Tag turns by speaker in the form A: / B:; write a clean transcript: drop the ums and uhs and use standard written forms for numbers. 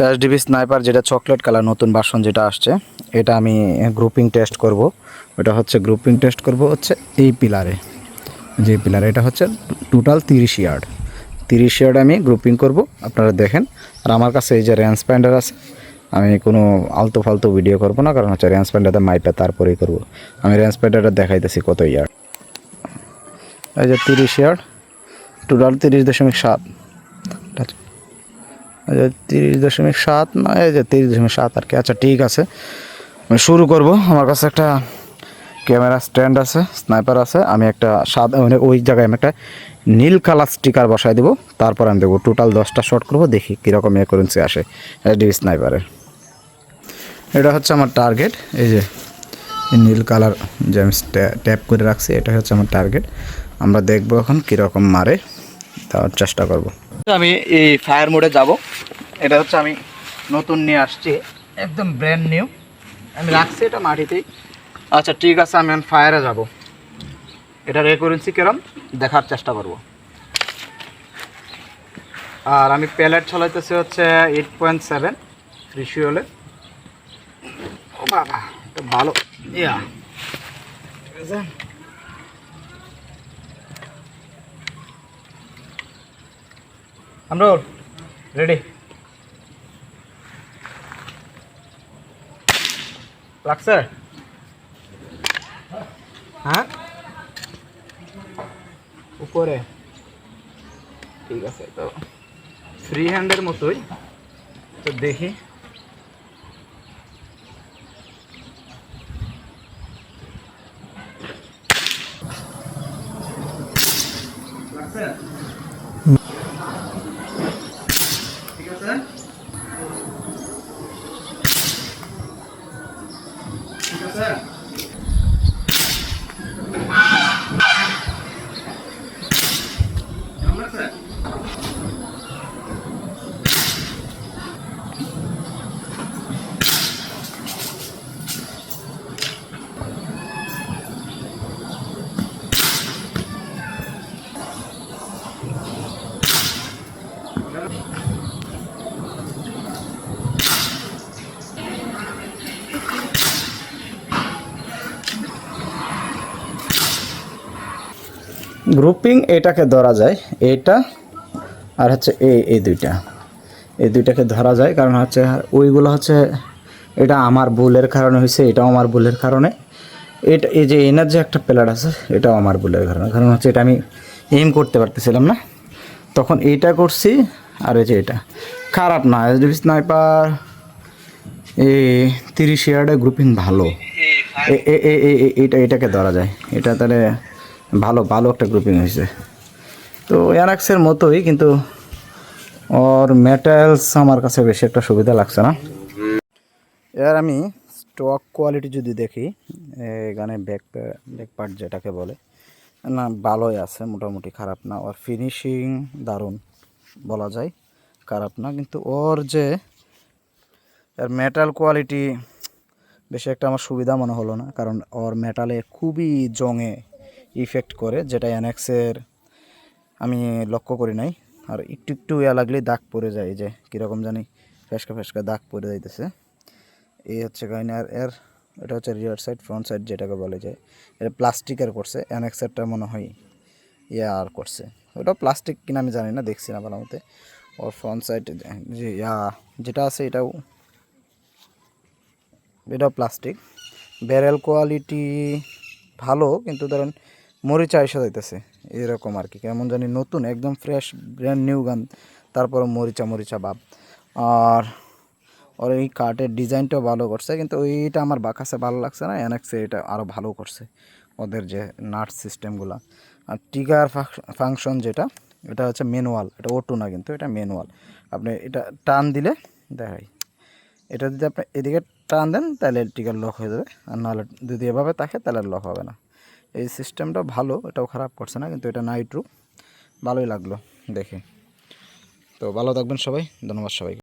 A: HDB sniper যেটা chocolate colour নতুন version যেটা আসছে, এটা আমি গ্রুপিং টেস্ট করব। এটা হচ্ছে গ্রুপিং টেস্ট করব হচ্ছে এই পিলারে, যে পিলারে এটা হচ্ছে টোটাল 30 ইয়ার্ড। 30 ইয়ার্ড আমি গ্রুপিং করব, আপনারা দেখেন। আর আমার কাছে এই যে রেঞ্জ ফাইন্ডার আছে, আমি কোনো আলতু ফালতু ভিডিও করব না, কারণ হচ্ছে রেঞ্জ ফাইন্ডারটা মাইপে তারপরেই করব। আমি রেঞ্জ ফাইন্ডারটা দেখাইতেছি কত ইয়ার্ড। এই যে 30 ইয়ার্ড, টোটাল 30.7, 30.7 না, এই যে 30.7 আর কি। আচ্ছা ঠিক আছে, আমি শুরু করব। আমার কাছে একটা ক্যামেরা স্ট্যান্ড আছে, স্নাইপার আছে। আমি একটা সাদা ওই জায়গায় আমি একটা নীল কালার স্টিকার বসাই দেবো। তারপর আমি দেখবো টোটাল 10টা শট করবো, দেখি কীরকম অ্যাকুরেন্সি আসে এইচডিবি স্নাইপারের। এটা হচ্ছে আমার টার্গেট। এই যে নীল কালার যে আমি ট্যাপ করে রাখছি, এটা হচ্ছে আমার টার্গেট। আমরা দেখবো এখন কীরকম মারে, তার চেষ্টা করব। আমি এই ফায়ার মোডে যাব। এটা হচ্ছে আমি নতুন নিয়ে আসছি, একদম ব্র্যান্ড নিউ। আমি রাখছি এটা মাটিতেই। আচ্ছা ঠিক আছে, আমি এখন ফায়ারে যাব। এটার অ্যাকুরেন্সি কিরম দেখার চেষ্টা করব। আর আমি প্যালেট চালাইতেছি হচ্ছে 8.7 রিশিওলে। ও বাবা, এটা ভালো ইয়া, ঠিক আছে। আমরা রেডি, লাগছে? হ্যাঁ, উপরে ঠিক আছে। তো ফ্রি হ্যান্ডের মতোই, তো দেখি। লাগছে? ঠিক আছে, ঠিক আছে। গ্রুপিং এটাকে ধরা যায়, এটা আর হচ্ছে এই দুইটাকে ধরা যায়। কারণ হচ্ছে ওইগুলো হচ্ছে, এটা আমার ভুলের কারণে হয়েছে, এটাও আমার ভুলের কারণে। এটা এই যে এনার যে একটা প্লেয়ার আছে, এটাও আমার ভুলের কারণে। কারণ হচ্ছে এটা আমি এইম করতে পারতেছিলাম না, তখন এইটা করছি। আর এই যে এটা খারাপ না, এইচডিবি স্নাইপার এই 30 ইয়ার্ডে গ্রুপিং ভালো। এটাকে ধরা যায়, এটা তাহলে ভালো ভালো একটা গ্রুপিং হয়েছে। তো অ্যানাক্সের মতোই, কিন্তু ওর মেটালস আমার কাছে বেশি একটা সুবিধা লাগছে না। এর আমি স্টক কোয়ালিটি যদি দেখি, এখানে ব্যাক পার্ট যেটাকে বলে, না ভালোই আছে মোটামুটি, খারাপ না। ওর ফিনিশিং দারুণ বলা যায়, খারাপ না। কিন্তু ওর যে এর মেটাল কোয়ালিটি বেশি একটা আমার সুবিধা মনে হলো না, কারণ ওর মেটালে খুবই জংয়ে ইফেক্ট করে, যেটা এনএক্সের আমি লক্ষ্য করি নাই। আর একটু একটু ইয়া লাগলেই দাগ পড়ে যায়, যে কীরকম জানি ফেসকা ফেসকা দাগ পড়ে যাইতেছে। এই হচ্ছে কাহিনী। আর এর এটা হচ্ছে রিয়ার সাইড, ফ্রন্ট সাইড যেটাকে বলে যায়, এটা প্লাস্টিকের করছে। এনএক্সেরটা মনে হয় আর করছে, ওটা প্লাস্টিক কিনা আমি জানি না, দেখছি না ভালো মতে। ওর ফ্রন্ট সাইড যে যেটা আছে, এটাও প্লাস্টিক। ব্যারেল কোয়ালিটি ভালো, কিন্তু ধরেন মরিচা এসে যাইতেছে এরকম আর কি, কেমন জানি নতুন একদম ফ্রেশ ব্র্যান্ড নিউ গান, তারপরে মরিচা মরিচা ভাব। আর ওর এই কার্টের ডিজাইনটাও ভালো করছে, কিন্তু ওইটা আমার কাছে ভালো লাগছে না। এনএক্সে এটা আরও ভালো করছে, ওদের যে নাট সিস্টেমগুলো। আর ট্রিগার ফাংশন যেটা, এটা হচ্ছে ম্যানুয়াল, এটা অটো না, কিন্তু এটা ম্যানুয়াল। আপনি এটা টান দিলে দেখাই, এটা যদি আপনি এদিকে টান দেন তাহলে ট্রিগার লক হয়ে যাবে, আর নাহলে যদি এভাবে থাকে তাহলে লক হবে না। এই সিস্টেমটা ভালো, এটাও খারাপ করছে না, কিন্তু এটা নাইট্রু ভালোই লাগলো দেখে। তো ভালো থাকবেন সবাই, ধন্যবাদ সবাইকে।